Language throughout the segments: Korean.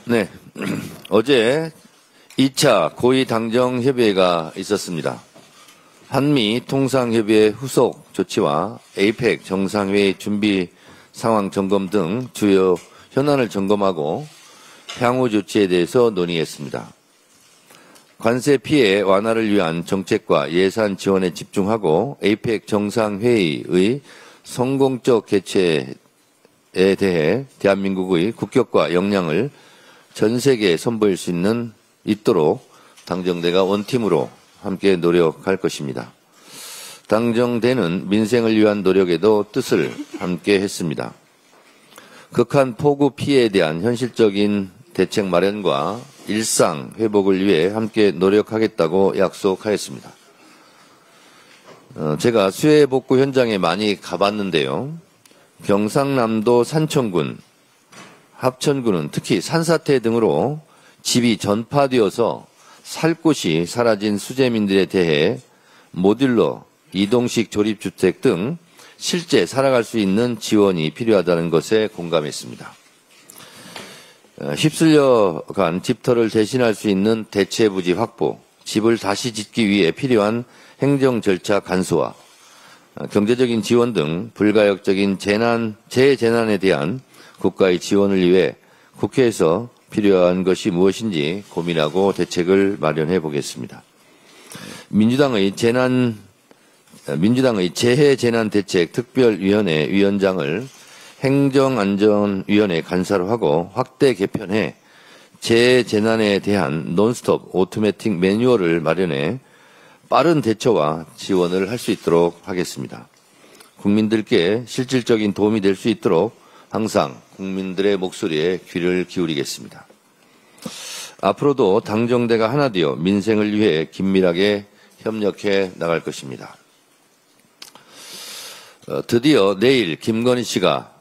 네, 어제 2차 고위당정협의회가 있었습니다. 한미 통상협의회 후속 조치와 에이펙 정상회의 준비 상황 점검 등 주요 현안을 점검하고 향후 조치에 대해서 논의했습니다. 관세 피해 완화를 위한 정책과 예산 지원에 집중하고 에이펙 정상회의의 성공적 개최에 대해 대한민국의 국격과 역량을 전 세계에 선보일 수 있도록 당정대가 원팀으로 함께 노력할 것입니다. 당정대는 민생을 위한 노력에도 뜻을 함께 했습니다. 극한 폭우 피해에 대한 현실적인 대책 마련과 일상 회복을 위해 함께 노력하겠다고 약속하였습니다. 제가 수해 복구 현장에 많이 가봤는데요. 경상남도 산청군, 합천군은 특히 산사태 등으로 집이 전파되어서 살 곳이 사라진 수재민들에 대해 모듈러, 이동식 조립주택 등 실제 살아갈 수 있는 지원이 필요하다는 것에 공감했습니다. 휩쓸려간 집터를 대신할 수 있는 대체 부지 확보, 집을 다시 짓기 위해 필요한 행정 절차 간소화, 경제적인 지원 등 불가역적인 재재난에 대한 국가의 지원을 위해 국회에서 필요한 것이 무엇인지 고민하고 대책을 마련해 보겠습니다. 민주당의 재해재난대책특별위원회 위원장을 행정안전위원회 간사로 하고 확대 개편해 재해재난에 대한 논스톱 오토매틱 매뉴얼을 마련해 빠른 대처와 지원을 할 수 있도록 하겠습니다. 국민들께 실질적인 도움이 될 수 있도록 항상 국민들의 목소리에 귀를 기울이겠습니다. 앞으로도 당정대가 하나 되어 민생을 위해 긴밀하게 협력해 나갈 것입니다. 드디어 내일 김건희 씨가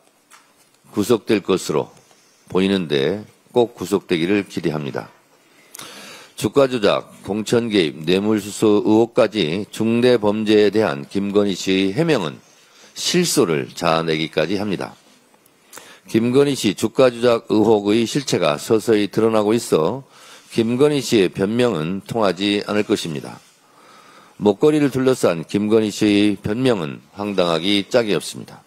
구속될 것으로 보이는데 꼭 구속되기를 기대합니다. 주가 조작, 공천 개입, 뇌물수수 의혹까지 중대 범죄에 대한 김건희 씨의 해명은 실소를 자아내기까지 합니다. 김건희 씨 주가 조작 의혹의 실체가 서서히 드러나고 있어 김건희 씨의 변명은 통하지 않을 것입니다. 목걸이를 둘러싼 김건희 씨의 변명은 황당하기 짝이 없습니다.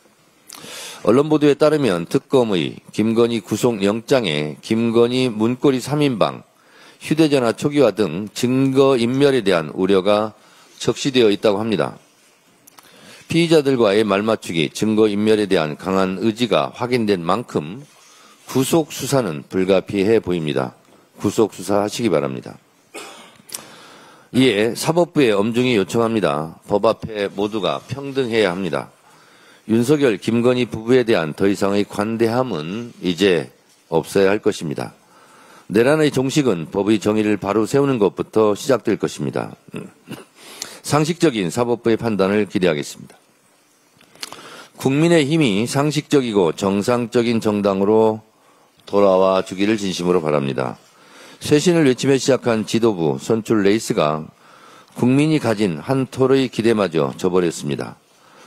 언론 보도에 따르면 특검의 김건희 구속영장에 김건희 문고리 3인방, 휴대전화 초기화 등 증거인멸에 대한 우려가 적시되어 있다고 합니다. 피의자들과의 말맞추기, 증거인멸에 대한 강한 의지가 확인된 만큼 구속수사는 불가피해 보입니다. 구속수사하시기 바랍니다. 이에 사법부에 엄중히 요청합니다. 법 앞에 모두가 평등해야 합니다. 윤석열, 김건희 부부에 대한 더 이상의 관대함은 이제 없어야 할 것입니다. 내란의 종식은 법의 정의를 바로 세우는 것부터 시작될 것입니다. 상식적인 사법부의 판단을 기대하겠습니다. 국민의힘이 상식적이고 정상적인 정당으로 돌아와 주기를 진심으로 바랍니다. 쇄신을 외치며 시작한 지도부 선출 레이스가 국민이 가진 한 톨의 기대마저 저버렸습니다.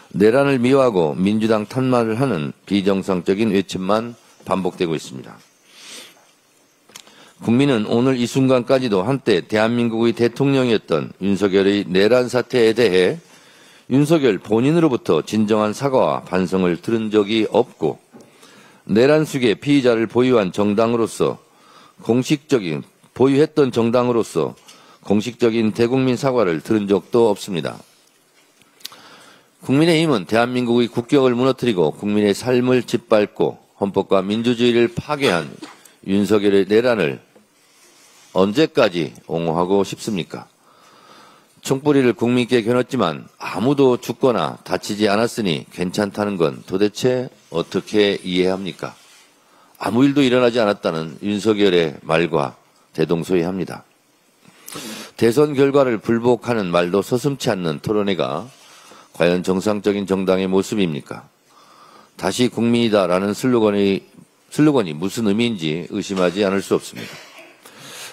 내란을 미화하고 민주당 탄말을 하는 비정상적인 외침만 반복되고 있습니다. 국민은 오늘 이 순간까지도 한때 대한민국의 대통령이었던 윤석열의 내란 사태에 대해 윤석열 본인으로부터 진정한 사과와 반성을 들은 적이 없고 내란 수계 피의자를 보유한 정당으로서 보유했던 정당으로서 공식적인 대국민 사과를 들은 적도 없습니다. 국민의힘은 대한민국의 국격을 무너뜨리고 국민의 삶을 짓밟고 헌법과 민주주의를 파괴한 윤석열의 내란을 언제까지 옹호하고 싶습니까? 총뿌리를 국민께 겨눴지만 아무도 죽거나 다치지 않았으니 괜찮다는 건 도대체 어떻게 이해합니까? 아무 일도 일어나지 않았다는 윤석열의 말과 대동소이합니다. 대선 결과를 불복하는 말도 서슴지 않는 토론회가 과연 정상적인 정당의 모습입니까? 다시 국민이다라는 슬로건이 무슨 의미인지 의심하지 않을 수 없습니다.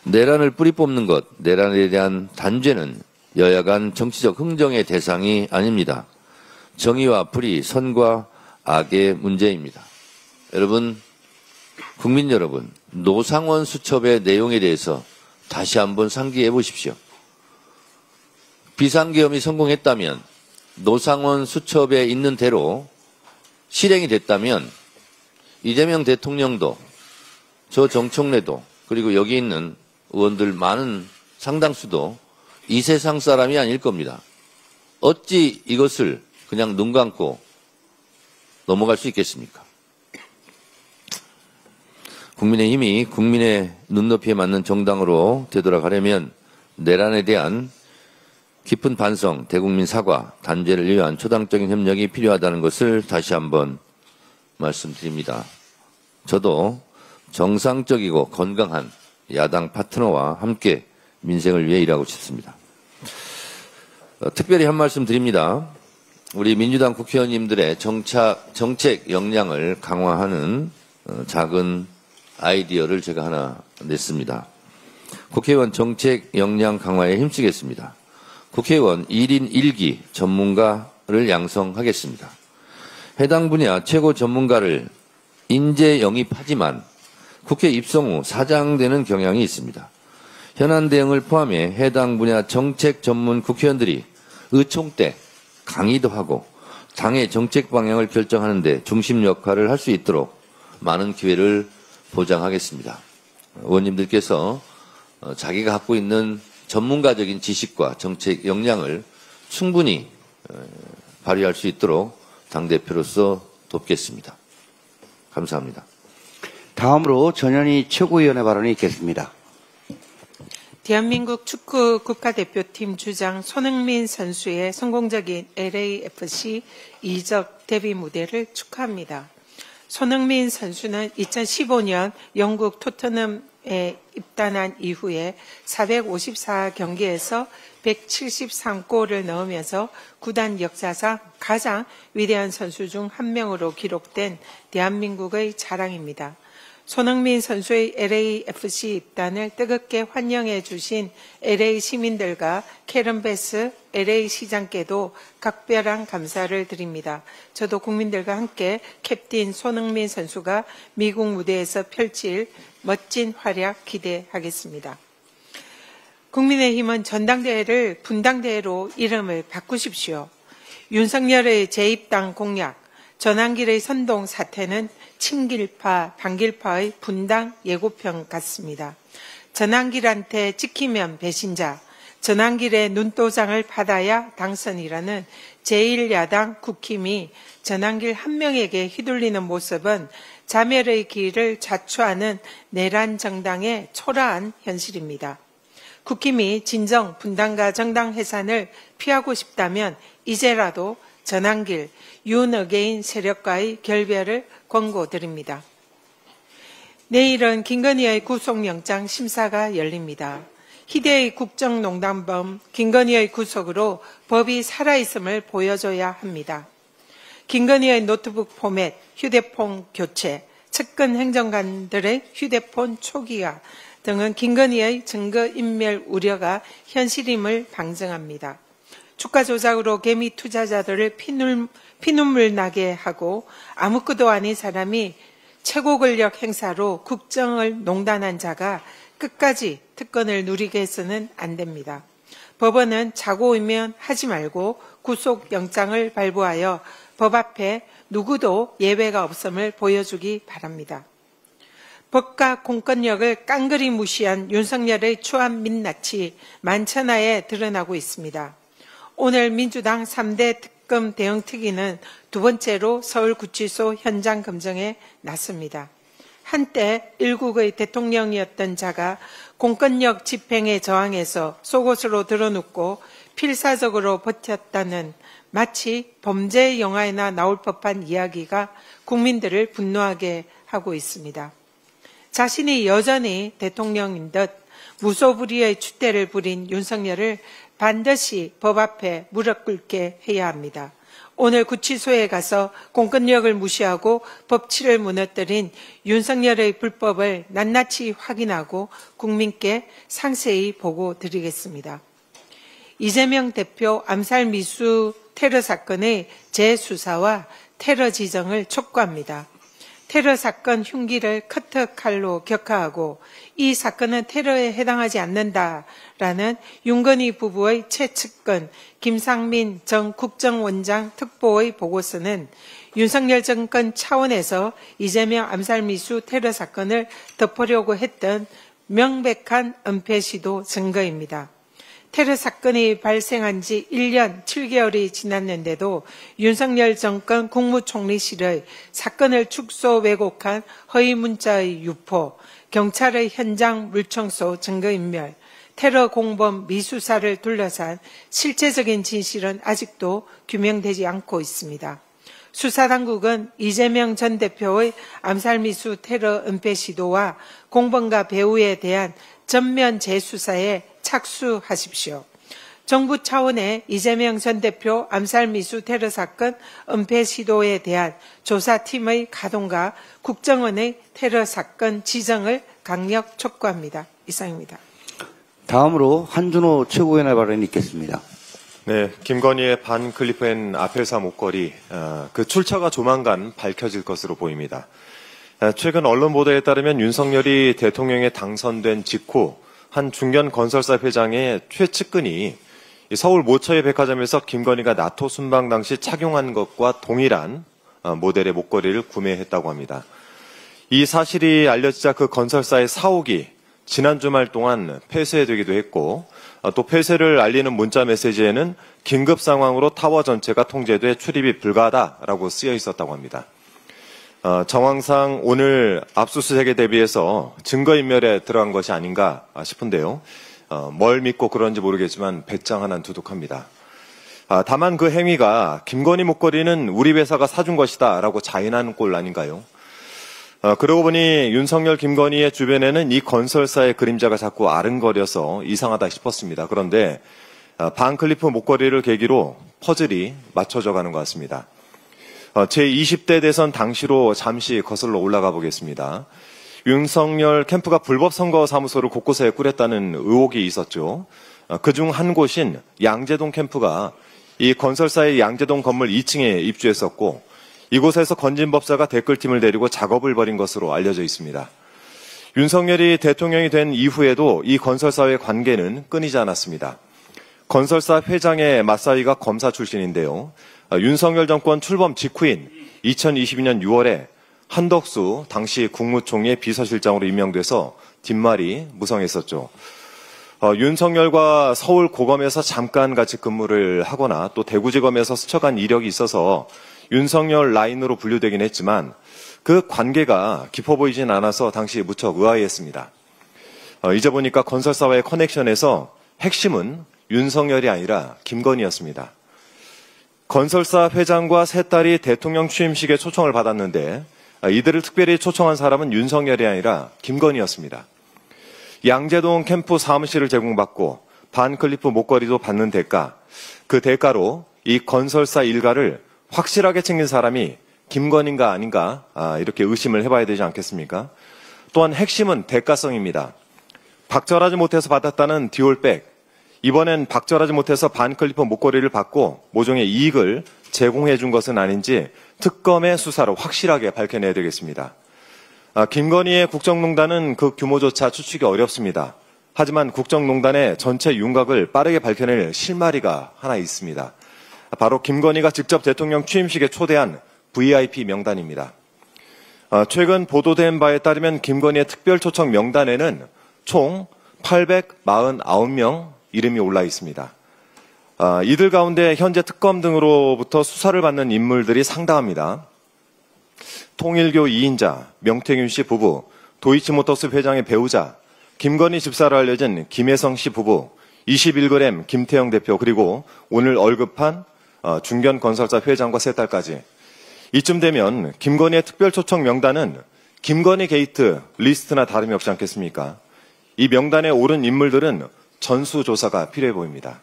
내란을 뿌리 뽑는 것, 내란에 대한 단죄는 여야 간 정치적 흥정의 대상이 아닙니다. 정의와 불의, 선과 악의 문제입니다. 여러분, 국민 여러분, 노상원 수첩의 내용에 대해서 다시 한번 상기해 보십시오. 비상계엄이 성공했다면, 노상원 수첩에 있는 대로 실행이 됐다면 이재명 대통령도 저 정청래도 그리고 여기 있는 의원들 많은 상당수도 이 세상 사람이 아닐 겁니다. 어찌 이것을 그냥 눈 감고 넘어갈 수 있겠습니까? 국민의힘이 국민의 눈높이에 맞는 정당으로 되돌아가려면 내란에 대한 깊은 반성, 대국민 사과, 단죄를 위한 초당적인 협력이 필요하다는 것을 다시 한번 말씀드립니다. 저도 정상적이고 건강한 야당 파트너와 함께 민생을 위해 일하고 싶습니다. 특별히 한 말씀 드립니다. 우리 민주당 국회의원님들의 정책 역량을 강화하는 작은 아이디어를 제가 하나 냈습니다. 국회의원 정책 역량 강화에 힘쓰겠습니다. 국회의원 1인 1기 전문가를 양성하겠습니다. 해당 분야 최고 전문가를 인재 영입하지만 국회 입성 후 사장되는 경향이 있습니다. 현안 대응을 포함해 해당 분야 정책 전문 국회의원들이 의총 때 강의도 하고 당의 정책 방향을 결정하는 데 중심 역할을 할 수 있도록 많은 기회를 보장하겠습니다. 의원님들께서 자기가 갖고 있는 전문가적인 지식과 정책 역량을 충분히 발휘할 수 있도록 당대표로서 돕겠습니다. 감사합니다. 다음으로 전현희 최고위원의 발언이 있겠습니다. 대한민국 축구 국가대표팀 주장 손흥민 선수의 성공적인 LAFC 이적 데뷔 무대를 축하합니다. 손흥민 선수는 2015년 영국 토트넘에 입단한 이후에 454경기에서 173골을 넣으면서 구단 역사상 가장 위대한 선수 중 한 명으로 기록된 대한민국의 자랑입니다. 손흥민 선수의 LAFC 입단을 뜨겁게 환영해 주신 LA 시민들과 캐런 베스 LA 시장께도 각별한 감사를 드립니다. 저도 국민들과 함께 캡틴 손흥민 선수가 미국 무대에서 펼칠 멋진 활약 기대하겠습니다. 국민의힘은 전당대회를 분당대회로 이름을 바꾸십시오. 윤석열의 재입당 공약, 전환길의 선동 사태는 친길파, 반길파의 분당 예고편 같습니다. 전환길한테 찍히면 배신자, 전환길의 눈도장을 받아야 당선이라는 제1야당 국힘이 전환길 한 명에게 휘둘리는 모습은 자멸의 길을 자초하는 내란 정당의 초라한 현실입니다. 국힘이 진정 분당과 정당 해산을 피하고 싶다면 이제라도 전환길, 윤어게인 세력과의 결별을 권고드립니다. 내일은 김건희의 구속영장 심사가 열립니다. 희대의 국정농단범 김건희의 구속으로 법이 살아있음을 보여줘야 합니다. 김건희의 노트북 포맷, 휴대폰 교체, 측근 행정관들의 휴대폰 초기화 등은 김건희의 증거인멸 우려가 현실임을 방증합니다. 주가 조작으로 개미 투자자들을 피눈물 나게 하고 아무것도 아닌 사람이 최고 권력 행사로 국정을 농단한 자가 끝까지 특권을 누리게 해서는 안 됩니다. 법원은 자고 오면 하지 말고 구속영장을 발부하여 법 앞에 누구도 예외가 없음을 보여주기 바랍니다. 법과 공권력을 깡그리 무시한 윤석열의 추한 민낯이 만천하에 드러나고 있습니다. 오늘 민주당 3대 특검 대응특위는 두 번째로 서울구치소 현장 검증에 나섭니다. 한때 일국의 대통령이었던 자가 공권력 집행에 저항해서 속옷으로 드러눕고 필사적으로 버텼다는 마치 범죄 영화에나 나올 법한 이야기가 국민들을 분노하게 하고 있습니다. 자신이 여전히 대통령인 듯 무소불위의 추대를 부린 윤석열을 반드시 법 앞에 무릎 꿇게 해야 합니다. 오늘 구치소에 가서 공권력을 무시하고 법치를 무너뜨린 윤석열의 불법을 낱낱이 확인하고 국민께 상세히 보고 드리겠습니다. 이재명 대표 암살 미수 테러 사건의 재수사와 테러 지정을 촉구합니다. 테러 사건 흉기를 커터칼로 격하하고 이 사건은 테러에 해당하지 않는다라는 윤건희 부부의 최측근 김상민 전 국정원장 특보의 보고서는 윤석열 정권 차원에서 이재명 암살미수 테러 사건을 덮으려고 했던 명백한 은폐 시도 증거입니다. 테러 사건이 발생한 지 1년 7개월이 지났는데도 윤석열 정권 국무총리실의 사건을 축소 왜곡한 허위 문자의 유포, 경찰의 현장 물청소 증거인멸, 테러 공범 미수사를 둘러싼 실체적인 진실은 아직도 규명되지 않고 있습니다. 수사당국은 이재명 전 대표의 암살미수 테러 은폐 시도와 공범과 배후에 대한 전면 재수사에 착수하십시오. 정부 차원의 이재명 전 대표 암살미수 테러 사건 은폐 시도에 대한 조사팀의 가동과 국정원의 테러 사건 지정을 강력 촉구합니다. 이상입니다. 다음으로 한준호 최고위원의 발언이 있겠습니다. 네, 김건희의 반클리프 앤 아펠사 목걸이 그 출처가 조만간 밝혀질 것으로 보입니다. 최근 언론 보도에 따르면 윤석열이 대통령에 당선된 직후 한 중견 건설사 회장의 최측근이 서울 모처의 백화점에서 김건희가 나토 순방 당시 착용한 것과 동일한 모델의 목걸이를 구매했다고 합니다. 이 사실이 알려지자 그 건설사의 사옥이 지난 주말 동안 폐쇄되기도 했고 또 폐쇄를 알리는 문자 메시지에는 긴급 상황으로 타워 전체가 통제돼 출입이 불가하다라고 쓰여 있었다고 합니다. 정황상 오늘 압수수색에 대비해서 증거인멸에 들어간 것이 아닌가 싶은데요. 뭘 믿고 그런지 모르겠지만 배짱 하나는 두둑합니다. 다만 그 행위가 김건희 목걸이는 우리 회사가 사준 것이다 라고 자인하는 꼴 아닌가요? 그러고 보니 윤석열 김건희의 주변에는 이 건설사의 그림자가 자꾸 아른거려서 이상하다 싶었습니다. 그런데 반클리프 목걸이를 계기로 퍼즐이 맞춰져 가는 것 같습니다. 제20대 대선 당시로 잠시 거슬러 올라가 보겠습니다. 윤석열 캠프가 불법 선거 사무소를 곳곳에 꾸렸다는 의혹이 있었죠. 그중 한 곳인 양재동 캠프가 이 건설사의 양재동 건물 2층에 입주했었고 이곳에서 건진법사가 댓글팀을 데리고 작업을 벌인 것으로 알려져 있습니다. 윤석열이 대통령이 된 이후에도 이 건설사의 관계는 끊이지 않았습니다. 건설사 회장의 맞사위가 검사 출신인데요. 윤석열 정권 출범 직후인 2022년 6월에 한덕수 당시 국무총리의 비서실장으로 임명돼서 뒷말이 무성했었죠. 윤석열과 서울 고검에서 잠깐 같이 근무를 하거나 또 대구지검에서 스쳐간 이력이 있어서 윤석열 라인으로 분류되긴 했지만 그 관계가 깊어 보이진 않아서 당시 무척 의아했습니다. 이제 보니까 건설사와의 커넥션에서 핵심은 윤석열이 아니라 김건희였습니다. 건설사 회장과 세 딸이 대통령 취임식에 초청을 받았는데 이들을 특별히 초청한 사람은 윤석열이 아니라 김건희였습니다. 양재동 캠프 사무실을 제공받고 반클리프 목걸이도 받는 대가, 그 대가로 이 건설사 일가를 확실하게 챙긴 사람이 김건희인가 아닌가 이렇게 의심을 해봐야 되지 않겠습니까? 또한 핵심은 대가성입니다. 박절하지 못해서 받았다는 디올백, 이번엔 박절하지 못해서 반클리프 목걸이를 받고 모종의 이익을 제공해 준 것은 아닌지 특검의 수사로 확실하게 밝혀내야 되겠습니다. 김건희의 국정농단은 그 규모조차 추측이 어렵습니다. 하지만 국정농단의 전체 윤곽을 빠르게 밝혀낼 실마리가 하나 있습니다. 바로 김건희가 직접 대통령 취임식에 초대한 VIP 명단입니다. 최근 보도된 바에 따르면 김건희의 특별 초청 명단에는 총 849명 이름이 올라 있습니다. 이들 가운데 현재 특검 등으로부터 수사를 받는 인물들이 상당합니다. 통일교 2인자 명태균 씨 부부, 도이치모터스 회장의 배우자, 김건희 집사로 알려진 김혜성 씨 부부, 21g 김태형 대표, 그리고 오늘 언급한 중견건설사 회장과 세 딸까지. 이쯤 되면 김건희의 특별 초청 명단은 김건희 게이트 리스트나 다름이 없지 않겠습니까? 이 명단에 오른 인물들은 전수조사가 필요해 보입니다.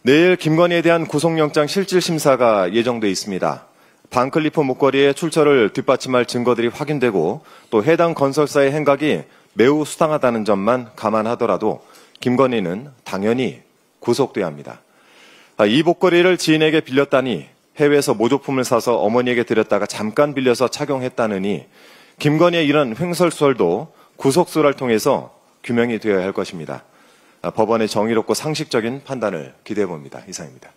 내일 김건희에 대한 구속영장 실질심사가 예정돼 있습니다. 반클리프 목걸이의 출처를 뒷받침할 증거들이 확인되고 또 해당 건설사의 행각이 매우 수상하다는 점만 감안하더라도 김건희는 당연히 구속돼야 합니다. 이 목걸이를 지인에게 빌렸다니 해외에서 모조품을 사서 어머니에게 드렸다가 잠깐 빌려서 착용했다느니 김건희의 이런 횡설수설도 구속수사를 통해서 규명이 되어야 할 것입니다. 법원의 정의롭고 상식적인 판단을 기대해 봅니다. 이상입니다.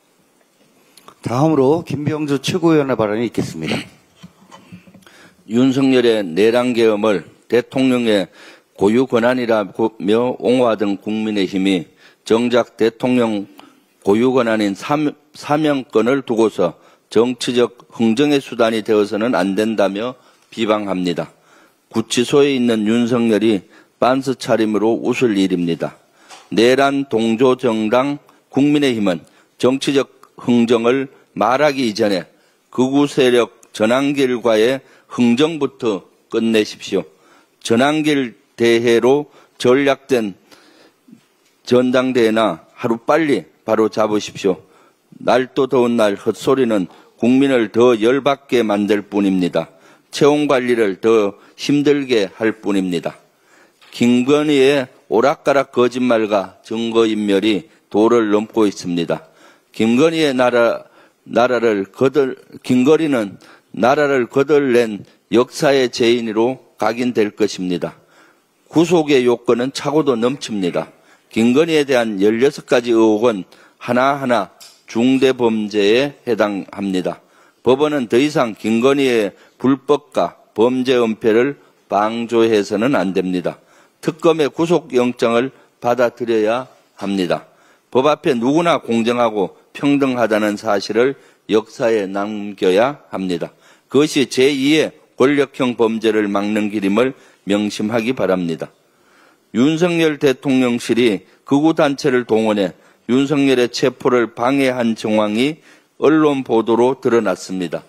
다음으로 김병주 최고위원의 발언이 있겠습니다. 윤석열의 내란계엄을 대통령의 고유 권한이라며 옹호하던 국민의힘이 정작 대통령 고유 권한인 사명권을 두고서 정치적 흥정의 수단이 되어서는 안 된다며 비방합니다. 구치소에 있는 윤석열이 빤스 차림으로 웃을 일입니다. 내란 동조 정당 국민의힘은 정치적 흥정을 말하기 이전에 극우 세력 전환길과의 흥정부터 끝내십시오. 전환길 대회로 전략된 전당대회나 하루빨리 바로 잡으십시오. 날도 더운 날 헛소리는 국민을 더 열받게 만들 뿐입니다. 채용 관리를 더 힘들게 할 뿐입니다. 김건희의 오락가락 거짓말과 증거인멸이 도를 넘고 있습니다. 김건희는 나라를 거덜낸 역사의 죄인으로 각인될 것입니다. 구속의 요건은 차고도 넘칩니다. 김건희에 대한 16가지 의혹은 하나하나 중대범죄에 해당합니다. 법원은 더 이상 김건희의 불법과 범죄 은폐를 방조해서는 안 됩니다. 특검의 구속영장을 받아들여야 합니다. 법 앞에 누구나 공정하고 평등하다는 사실을 역사에 남겨야 합니다. 그것이 제2의 권력형 범죄를 막는 길임을 명심하기 바랍니다. 윤석열 대통령실이 극우단체를 동원해 윤석열의 체포를 방해한 정황이 언론 보도로 드러났습니다.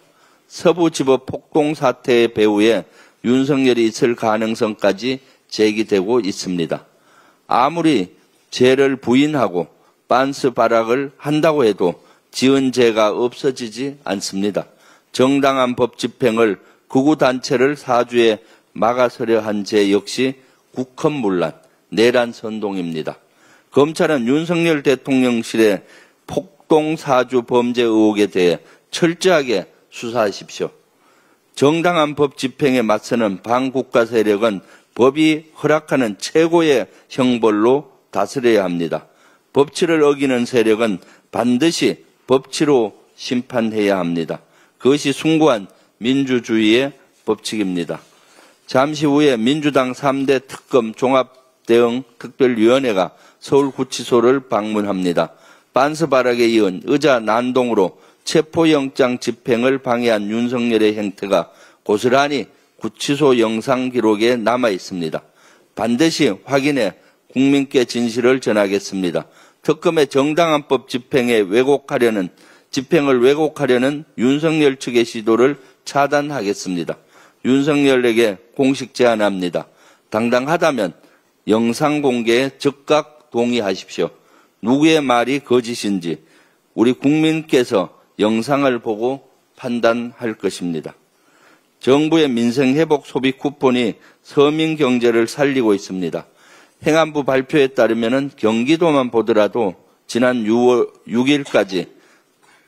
서부지법 폭동 사태의 배후에 윤석열이 있을 가능성까지 제기되고 있습니다. 아무리 죄를 부인하고 빤스 발악을 한다고 해도 지은 죄가 없어지지 않습니다. 정당한 법 집행을 극우단체를 사주에 막아서려 한 죄 역시 국헌문란, 내란 선동입니다. 검찰은 윤석열 대통령실의 폭동사주 범죄 의혹에 대해 철저하게 수사하십시오. 정당한 법 집행에 맞서는 반국가 세력은 법이 허락하는 최고의 형벌로 다스려야 합니다. 법치를 어기는 세력은 반드시 법치로 심판해야 합니다. 그것이 숭고한 민주주의의 법칙입니다. 잠시 후에 민주당 3대 특검 종합대응 특별위원회가 서울구치소를 방문합니다. 빤스 발악에 이은 의자 난동으로 체포영장 집행을 방해한 윤석열의 행태가 고스란히 구치소 영상 기록에 남아 있습니다. 반드시 확인해 국민께 진실을 전하겠습니다. 특검의 정당한 법 집행을 왜곡하려는 윤석열 측의 시도를 차단하겠습니다. 윤석열에게 공식 제안합니다. 당당하다면 영상 공개에 즉각 동의하십시오. 누구의 말이 거짓인지 우리 국민께서 영상을 보고 판단할 것입니다. 정부의 민생회복 소비 쿠폰이 서민 경제를 살리고 있습니다. 행안부 발표에 따르면 경기도만 보더라도 지난 6일까지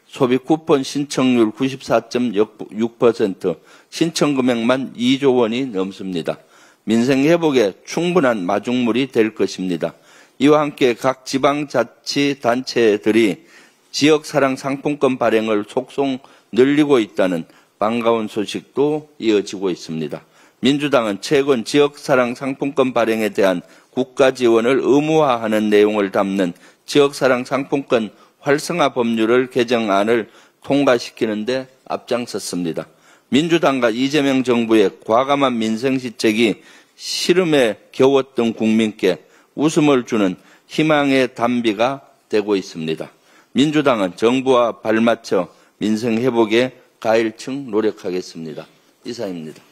소비 쿠폰 신청률 94.6%, 신청 금액만 2조 원이 넘습니다. 민생 회복에 충분한 마중물이 될 것입니다. 이와 함께 각 지방자치단체들이 지역사랑 상품권 발행을 속속 늘리고 있다는 반가운 소식도 이어지고 있습니다. 민주당은 최근 지역사랑 상품권 발행에 대한 국가 지원을 의무화하는 내용을 담는 지역사랑 상품권 활성화 법률을 개정안을 통과시키는 데 앞장섰습니다. 민주당과 이재명 정부의 과감한 민생시책이 시름에 겨웠던 국민께 웃음을 주는 희망의 단비가 되고 있습니다. 민주당은 정부와 발맞춰 민생회복에 가일층 노력하겠습니다. 이상입니다.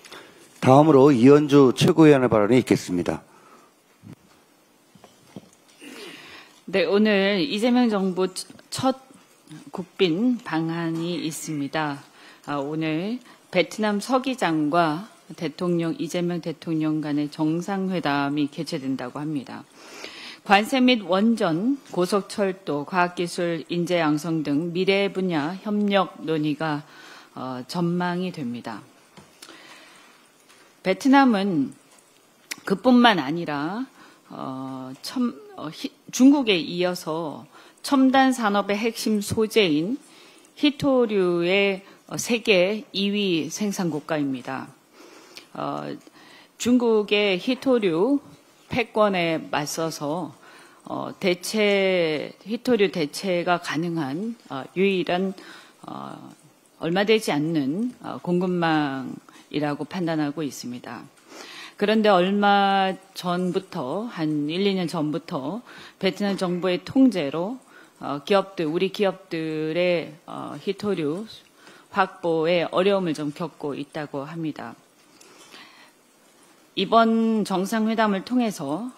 다음으로 이현주 최고위원의 발언이 있겠습니다. 네, 오늘 이재명 정부 첫 국빈 방한이 있습니다. 오늘 베트남 서기장과 이재명 대통령 간의 정상회담이 개최된다고 합니다. 관세 및 원전, 고속철도, 과학기술, 인재 양성 등 미래 분야 협력 논의가 전망이 됩니다. 베트남은 그뿐만 아니라 중국에 이어서 첨단 산업의 핵심 소재인 희토류의 세계 2위 생산 국가입니다. 중국의 희토류 패권에 맞서서 희토류 대체가 가능한 유일한 얼마 되지 않는 공급망이라고 판단하고 있습니다. 그런데 얼마 전부터, 한 1, 2년 전부터 베트남 정부의 통제로 우리 기업들의 희토류 확보에 어려움을 좀 겪고 있다고 합니다. 이번 정상회담을 통해서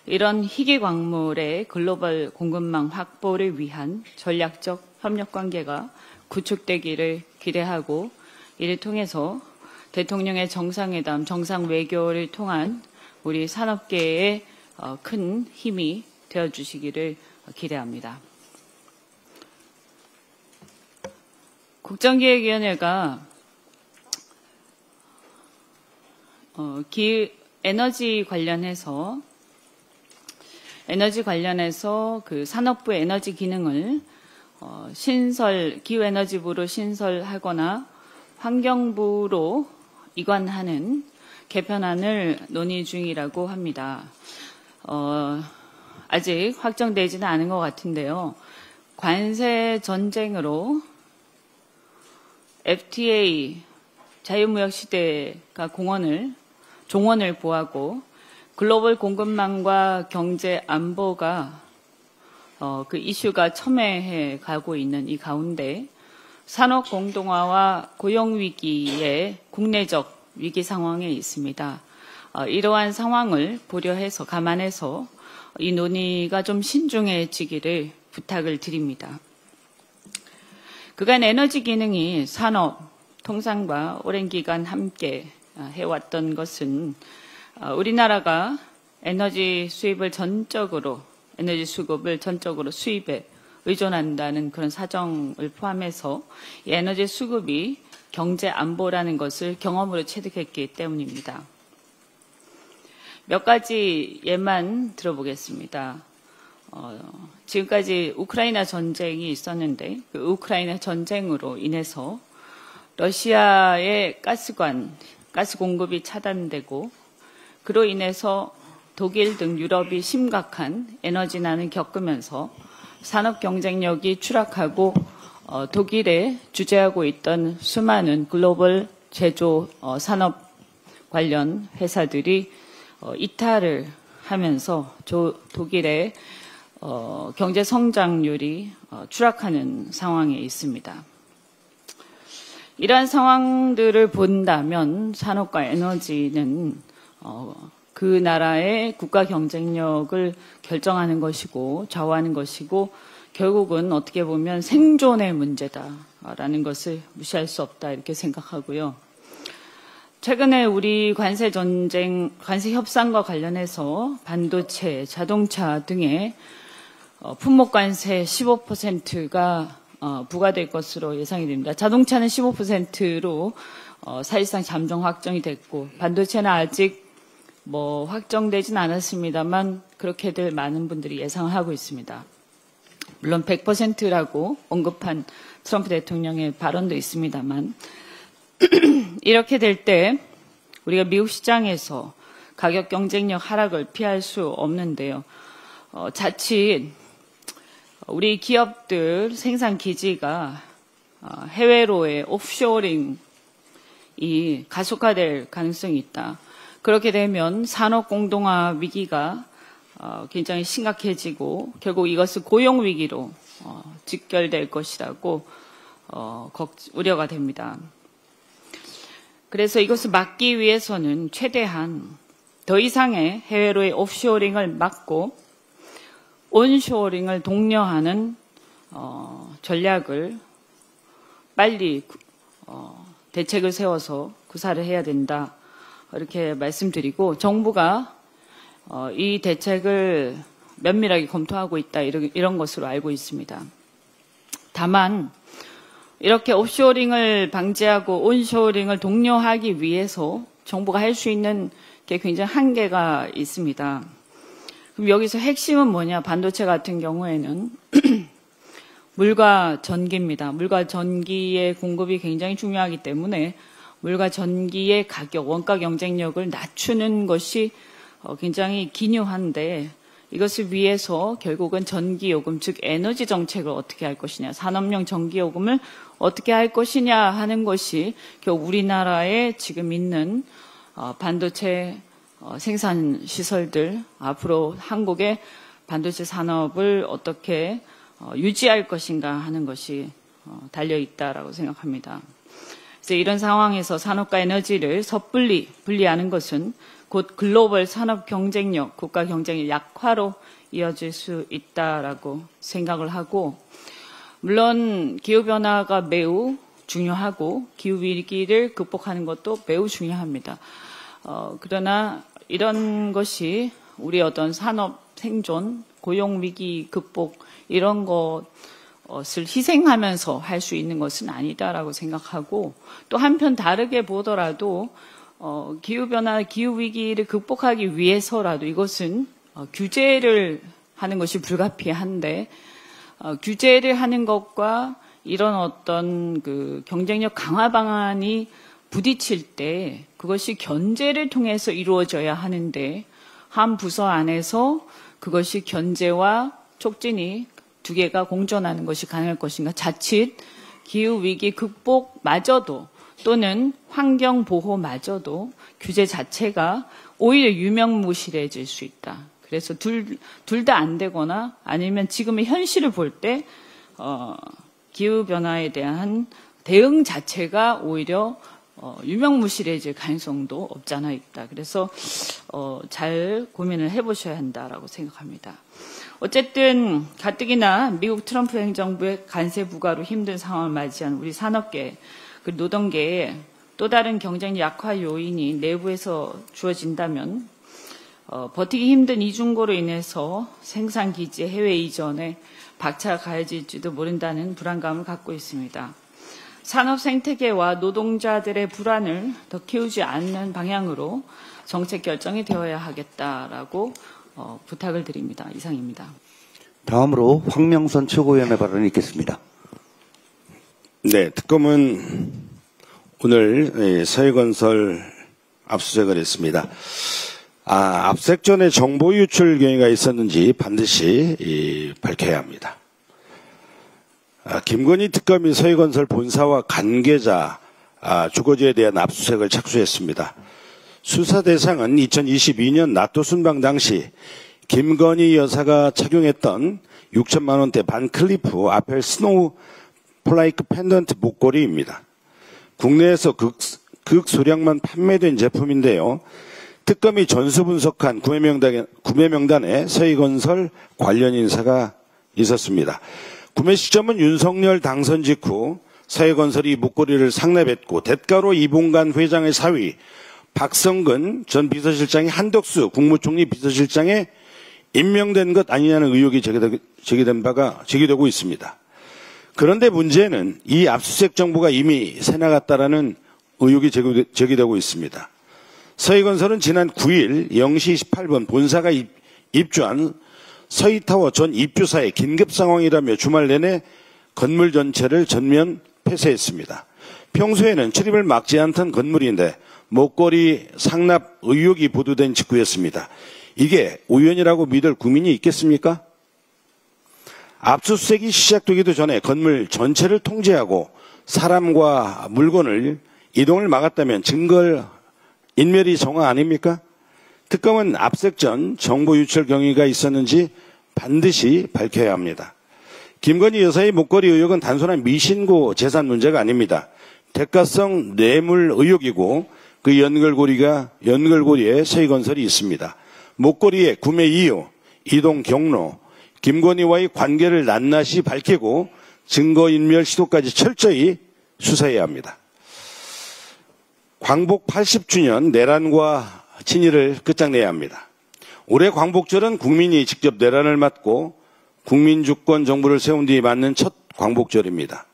이런 희귀 광물의 글로벌 공급망 확보를 위한 전략적 협력 관계가 구축되기를 기대하고, 이를 통해서 대통령의 정상회담, 정상외교를 통한 우리 산업계에 큰 힘이 되어주시기를 기대합니다. 국정기획위원회가 에너지 관련해서 그 산업부 에너지 기능을 기후에너지부로 신설하거나 환경부로 이관하는 개편안을 논의 중이라고 합니다. 아직 확정되지는 않은 것 같은데요. 관세 전쟁으로 FTA 자유무역 시대가 종언을 보하고 글로벌 공급망과 경제 안보가 그 이슈가 첨예해 가고 있는 이 가운데 산업 공동화와 고용 위기의 국내적 위기 상황에 있습니다. 이러한 상황을 감안해서 이 논의가 좀 신중해지기를 부탁을 드립니다. 그간 에너지 기능이 산업, 통상과 오랜 기간 함께 해왔던 것은 우리나라가 에너지 수급을 전적으로 수입에 의존한다는 그런 사정을 포함해서 이 에너지 수급이 경제 안보라는 것을 경험으로 체득했기 때문입니다. 몇 가지 예만 들어보겠습니다. 지금까지 우크라이나 전쟁이 있었는데 그 우크라이나 전쟁으로 인해서 러시아의 가스 공급이 차단되고, 그로 인해서 독일 등 유럽이 심각한 에너지난을 겪으면서 산업 경쟁력이 추락하고 독일에 주재하고 있던 수많은 글로벌 제조 산업 관련 회사들이 이탈을 하면서 독일의 경제 성장률이 추락하는 상황에 있습니다. 이러한 상황들을 본다면 산업과 에너지는 그 나라의 국가 경쟁력을 결정하는 것이고 좌우하는 것이고, 결국은 어떻게 보면 생존의 문제다라는 것을 무시할 수 없다, 이렇게 생각하고요. 최근에 우리 관세 협상과 관련해서 반도체, 자동차 등의 품목 관세 15%가 부과될 것으로 예상이 됩니다. 자동차는 15%로 사실상 잠정 확정이 됐고, 반도체는 아직 확정되진 않았습니다만 그렇게들 많은 분들이 예상을 하고 있습니다. 물론 100%라고 언급한 트럼프 대통령의 발언도 있습니다만 이렇게 될 때 우리가 미국 시장에서 가격 경쟁력 하락을 피할 수 없는데요. 자칫 우리 기업들 생산 기지가 해외로의 오프쇼링이 가속화될 가능성이 있다. 그렇게 되면 산업 공동화 위기가 굉장히 심각해지고 결국 이것은 고용 위기로 직결될 것이라고 우려가 됩니다. 그래서 이것을 막기 위해서는 최대한 더 이상의 해외로의 오프쇼링을 막고 온쇼링을 독려하는 전략을 빨리 대책을 세워서 구사를 해야 된다, 이렇게 말씀드리고, 정부가 이 대책을 면밀하게 검토하고 있다 이런 것으로 알고 있습니다. 다만 이렇게 옵쇼링을 방지하고 온쇼링을 독려하기 위해서 정부가 할 수 있는 게 굉장히 한계가 있습니다. 그럼 여기서 핵심은 뭐냐? 반도체 같은 경우에는 물과 전기입니다. 물과 전기의 공급이 굉장히 중요하기 때문에 물과 전기의 가격, 원가 경쟁력을 낮추는 것이 굉장히 기묘한데 이것을 위해서 결국은 전기요금, 즉 에너지 정책을 어떻게 할 것이냐, 산업용 전기요금을 어떻게 할 것이냐 하는 것이 결국 우리나라에 지금 있는 반도체 생산 시설들, 앞으로 한국의 반도체 산업을 어떻게 유지할 것인가 하는 것이 달려 있다라고 생각합니다. 그래서 이런 상황에서 산업과 에너지를 섣불리 분리하는 것은 곧 글로벌 산업 경쟁력, 국가 경쟁력 약화로 이어질 수 있다라고 생각을 하고, 물론 기후변화가 매우 중요하고 기후위기를 극복하는 것도 매우 중요합니다. 그러나 이런 것이 우리 어떤 산업 생존, 고용위기 극복 이런 것을 희생하면서 할 수 있는 것은 아니다라고 생각하고, 또 한편 다르게 보더라도 기후변화, 기후위기를 극복하기 위해서라도 이것은 규제를 하는 것이 불가피한데, 규제를 하는 것과 이런 어떤 그 경쟁력 강화 방안이 부딪힐 때 그것이 견제를 통해서 이루어져야 하는데, 한 부서 안에서 그것이 견제와 촉진이 두 개가 공존하는 것이 가능할 것인가? 자칫 기후위기 극복마저도 또는 환경보호마저도 규제 자체가 오히려 유명무실해질 수 있다. 그래서 둘 다 안 되거나 아니면 지금의 현실을 볼 때 기후변화에 대한 대응 자체가 오히려 유명무실해질 가능성도 없지 않아 있다. 그래서 잘 고민을 해보셔야 한다라고 생각합니다. 어쨌든 가뜩이나 미국 트럼프 행정부의 관세 부과로 힘든 상황을 맞이한 우리 산업계, 그 노동계에 또 다른 경쟁 약화 요인이 내부에서 주어진다면 버티기 힘든 이중고로 인해서 생산 기지 해외 이전에 박차가 가해질지도 모른다는 불안감을 갖고 있습니다. 산업 생태계와 노동자들의 불안을 더 키우지 않는 방향으로 정책 결정이 되어야 하겠다라고 부탁을 드립니다. 이상입니다. 다음으로 황명선 최고위원의 발언이 있겠습니다. 네, 특검은 오늘 서해건설 압수수색을 했습니다. 압수수색 전에 정보 유출 경위가 있었는지 반드시 밝혀야 합니다. 김건희 특검이 서해건설 본사와 관계자 주거지에 대한 압수수색을 착수했습니다. 수사 대상은 2022년 나토 순방 당시 김건희 여사가 착용했던 6천만 원대 반클리프 아펠 스노우 플라이크 펜던트 목걸이입니다. 국내에서 극소량만 판매된 제품인데요. 특검이 전수 분석한 구매 명단에 서해건설 관련 인사가 있었습니다. 구매 시점은 윤석열 당선 직후 서해건설이 목걸이를 상납했고 대가로 이봉관 회장의 사위 박성근 전 비서실장이 한덕수 국무총리 비서실장에 임명된 것 아니냐는 의혹이 제기되고 있습니다. 그런데 문제는 이 압수수색 정보가 이미 새 나갔다라는 의혹이 제기되고 있습니다. 서해건설은 지난 9일 0시 28분 본사가 입주한 서희타워 전 입주사의 긴급 상황이라며 주말 내내 건물 전체를 전면 폐쇄했습니다. 평소에는 출입을 막지 않던 건물인데 목걸이 상납 의혹이 보도된 직후였습니다. 이게 우연이라고 믿을 국민이 있겠습니까? 압수수색이 시작되기도 전에 건물 전체를 통제하고 사람과 물건을 이동을 막았다면 증거 인멸이 정화 아닙니까? 특검은 압수수색 전 정보 유출 경위가 있었는지 반드시 밝혀야 합니다. 김건희 여사의 목걸이 의혹은 단순한 미신고 재산 문제가 아닙니다. 대가성 뇌물 의혹이고 그 연결고리에 서해건설이 있습니다. 목걸이의 구매 이유, 이동 경로, 김건희와의 관계를 낱낱이 밝히고 증거인멸 시도까지 철저히 수사해야 합니다. 광복 80주년 내란과 친일을 끝장내야 합니다. 올해 광복절은 국민이 직접 내란을 맡고 국민주권 정부를 세운 뒤에 맞는 첫 광복절입니다.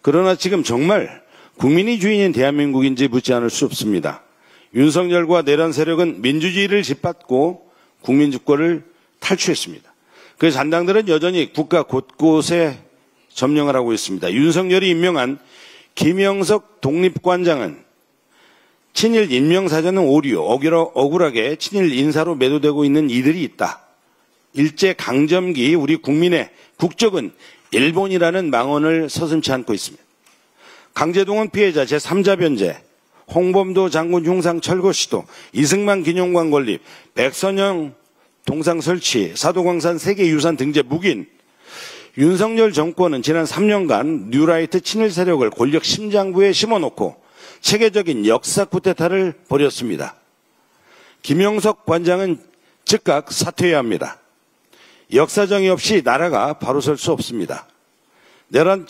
그러나 지금 정말 국민이 주인인 대한민국인지 묻지 않을 수 없습니다. 윤석열과 내란 세력은 민주주의를 짓밟고 국민주권을 탈취했습니다. 그 잔당들은 여전히 국가 곳곳에 점령을 하고 있습니다. 윤석열이 임명한 김영석 독립관장은 친일 인명사전은 오류, 억울하게 친일 인사로 매도되고 있는 이들이 있다. 일제강점기 우리 국민의 국적은 일본이라는 망언을 서슴지 않고 있습니다. 강제동원 피해자 제3자 변제, 홍범도 장군 흉상 철거 시도, 이승만 기념관 건립, 백선영 동상 설치, 사도광산 세계유산 등재 묵인. 윤석열 정권은 지난 3년간 뉴라이트 친일 세력을 권력 심장부에 심어놓고 체계적인 역사 쿠데타를 벌였습니다. 김영석 관장은 즉각 사퇴해야 합니다. 역사정의 없이 나라가 바로 설 수 없습니다. 내란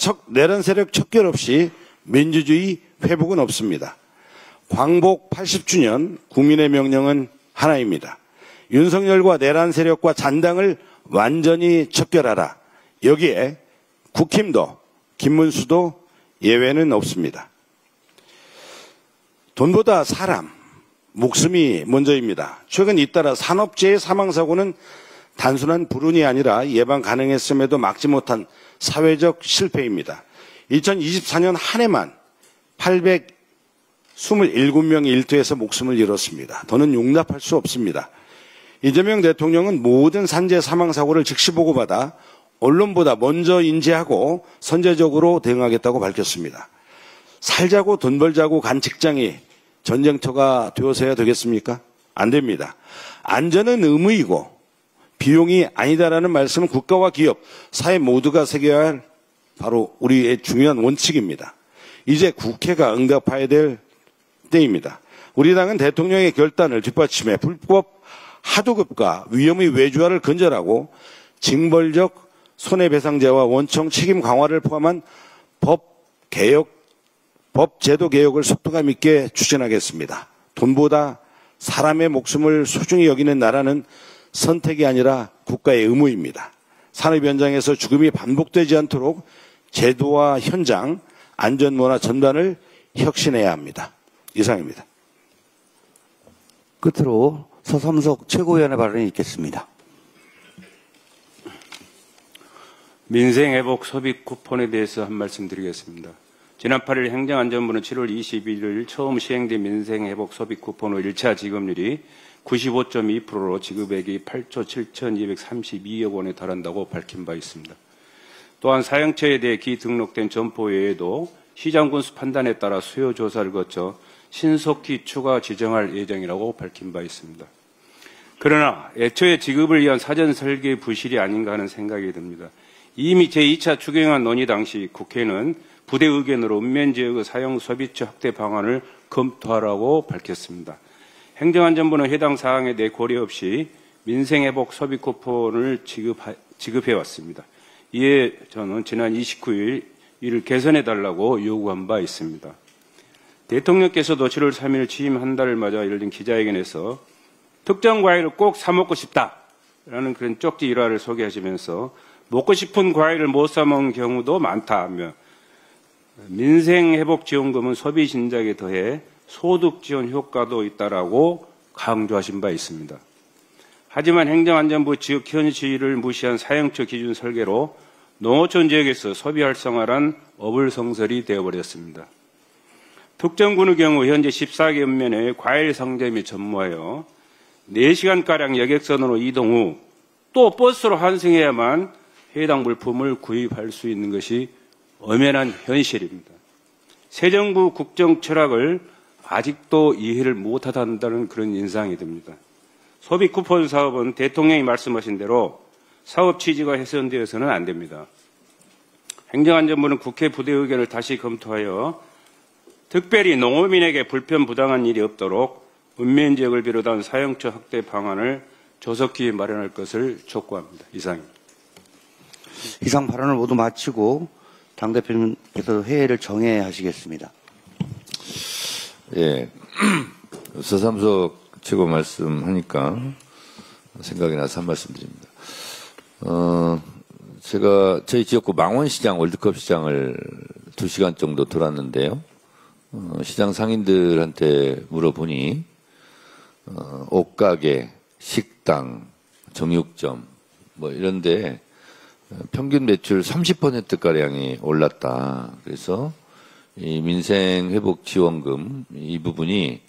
세력 척결 없이 민주주의 회복은 없습니다. 광복 80주년 국민의 명령은 하나입니다. 윤석열과 내란 세력과 잔당을 완전히 척결하라. 여기에 국힘도 김문수도 예외는 없습니다. 돈보다 사람, 목숨이 먼저입니다. 최근 잇따라 산업재해 사망사고는 단순한 불운이 아니라 예방 가능했음에도 막지 못한 사회적 실패입니다. 2024년 한 해만 827명이 일터에서 목숨을 잃었습니다. 더는 용납할 수 없습니다. 이재명 대통령은 모든 산재 사망사고를 즉시 보고받아 언론보다 먼저 인지하고 선제적으로 대응하겠다고 밝혔습니다. 살자고 돈 벌자고 간 직장이 전쟁터가 되어서야 되겠습니까? 안 됩니다. 안전은 의무이고 비용이 아니다라는 말씀은 국가와 기업, 사회 모두가 새겨야 할 바로 우리의 중요한 원칙입니다. 이제 국회가 응답해야 될 때입니다. 우리 당은 대통령의 결단을 뒷받침해 불법 하도급과 위험의 외주화를 근절하고 징벌적 손해배상제와 원청 책임 강화를 포함한 법제도 개혁을 속도감 있게 추진하겠습니다. 돈보다 사람의 목숨을 소중히 여기는 나라는 선택이 아니라 국가의 의무입니다. 산업 현장에서 죽음이 반복되지 않도록 제도와 현장, 안전문화 전반을 혁신해야 합니다. 이상입니다. 끝으로 서삼석 최고위원의 발언이 있겠습니다. 민생회복 소비 쿠폰에 대해서 한 말씀 드리겠습니다. 지난 8일 행정안전부는 7월 21일 처음 시행된 민생회복 소비 쿠폰의 1차 지급률이 95.2%로 지급액이 8조 7,232억 원에 달한다고 밝힌 바 있습니다. 또한 사용처에 대해 기등록된 점포 외에도 시장 군수 판단에 따라 수요 조사를 거쳐 신속히 추가 지정할 예정이라고 밝힌 바 있습니다. 그러나 애초에 지급을 위한 사전 설계 부실이 아닌가 하는 생각이 듭니다. 이미 제2차 추경안 논의 당시 국회는 부대 의견으로 읍면지역의 사용 소비처 확대 방안을 검토하라고 밝혔습니다. 행정안전부는 해당 사항에 대해 고려 없이 민생회복 소비 쿠폰을 지급해 왔습니다. 이에 저는 지난 29일 이를 개선해달라고 요구한 바 있습니다. 대통령께서도 7월 3일 취임 한 달을 맞아 열린 기자회견에서 특정 과일을 꼭 사 먹고 싶다라는 그런 쪽지 일화를 소개하시면서 먹고 싶은 과일을 못 사 먹는 경우도 많다며 민생회복지원금은 소비 진작에 더해 소득 지원 효과도 있다라고 강조하신 바 있습니다. 하지만 행정안전부 지역 현실을 무시한 사용처 기준 설계로 농어촌 지역에서 소비 활성화란 어불성설이 되어버렸습니다. 특정군의 경우 현재 14개 읍면에 과일 상점이 전무하여 4시간가량 여객선으로 이동 후 또 버스로 환승해야만 해당 물품을 구입할 수 있는 것이 엄연한 현실입니다. 새 정부 국정 철학을 아직도 이해를 못한다는 그런 인상이 듭니다. 소비 쿠폰 사업은 대통령이 말씀하신 대로 사업 취지가 훼손되어서는 안 됩니다. 행정안전부는 국회 부대 의견을 다시 검토하여 특별히 농어민에게 불편 부당한 일이 없도록 읍면 지역을 비롯한 사용처 확대 방안을 조속히 마련할 것을 촉구합니다. 이상입니다. 이상 발언을 모두 마치고 당대표님께서 회의를 정회하시겠습니다. 예. 서삼석 최고 말씀하니까 생각이 나서 한 말씀 드립니다. 제가 저희 지역구 망원시장 월드컵 시장을 2시간 정도 돌았는데요. 시장 상인들한테 물어보니 옷가게, 식당, 정육점 뭐 이런데 평균 매출 30%가량이 올랐다. 그래서 이 민생회복지원금 이 부분이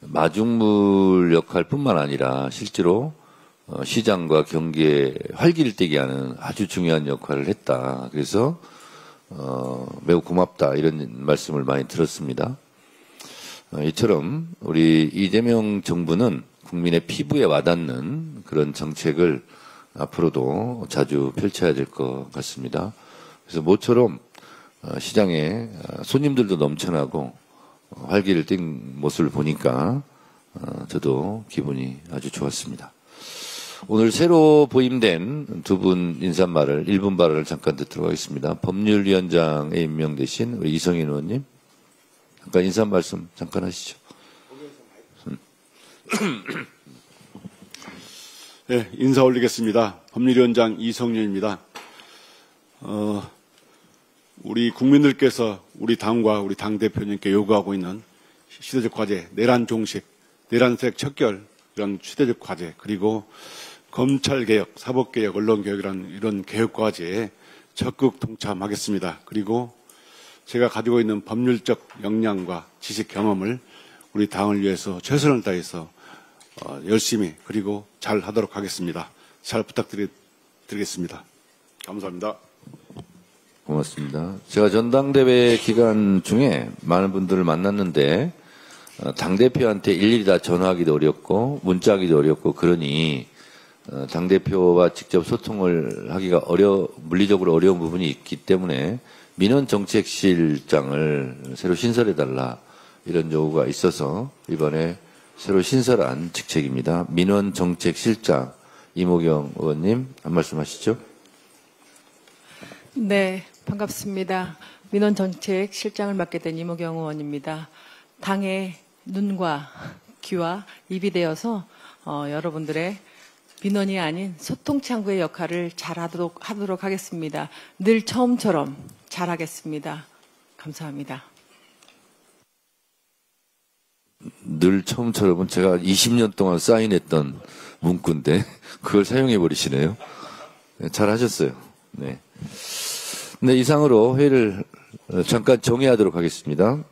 마중물 역할뿐만 아니라 실제로 시장과 경기에 활기를 띠게 하는 아주 중요한 역할을 했다. 그래서 매우 고맙다 이런 말씀을 많이 들었습니다. 이처럼 우리 이재명 정부는 국민의 피부에 와닿는 그런 정책을 앞으로도 자주 펼쳐야 될 것 같습니다. 그래서 모처럼 시장에 손님들도 넘쳐나고 활기를 띈 모습을 보니까 저도 기분이 아주 좋았습니다. 오늘 새로 부임된 두 분 인사말을 1분 발언을 잠깐 듣도록 하겠습니다. 법률위원장에 임명되신 우리 이성인 의원님 잠깐 인사 말씀 잠깐 하시죠. 네, 인사 올리겠습니다. 법률위원장 이성윤입니다. 우리 국민들께서 우리 당과 우리 당대표님께 요구하고 있는 시대적 과제, 내란 종식, 내란색 척결 이런 시대적 과제, 그리고 검찰개혁, 사법개혁, 언론개혁이라는 이런 개혁 과제에 적극 동참하겠습니다. 그리고 제가 가지고 있는 법률적 역량과 지식 경험을 우리 당을 위해서 최선을 다해서 열심히 그리고 잘 하도록 하겠습니다. 잘 부탁드리겠습니다. 감사합니다. 고맙습니다. 제가 전당대회 기간 중에 많은 분들을 만났는데 당대표한테 일일이 다 전화하기도 어렵고 문자하기도 어렵고 그러니 당대표와 직접 소통을 하기가 물리적으로 어려운 부분이 있기 때문에 민원정책실장을 새로 신설해달라 이런 요구가 있어서 이번에 새로 신설한 직책입니다. 민원정책실장 이모경 의원님 한 말씀 하시죠. 네, 반갑습니다. 민원정책실장을 맡게 된 이모경 의원입니다. 당의 눈과 귀와 입이 되어서 여러분들의 민원이 아닌 소통창구의 역할을 잘하도록 하겠습니다. 늘 처음처럼 잘하겠습니다. 감사합니다. 늘 처음처럼은 제가 20년 동안 사인했던 문구인데 그걸 사용해 버리시네요. 네, 잘하셨어요. 네. 네, 이상으로 회의를 잠깐 정리하도록 하겠습니다.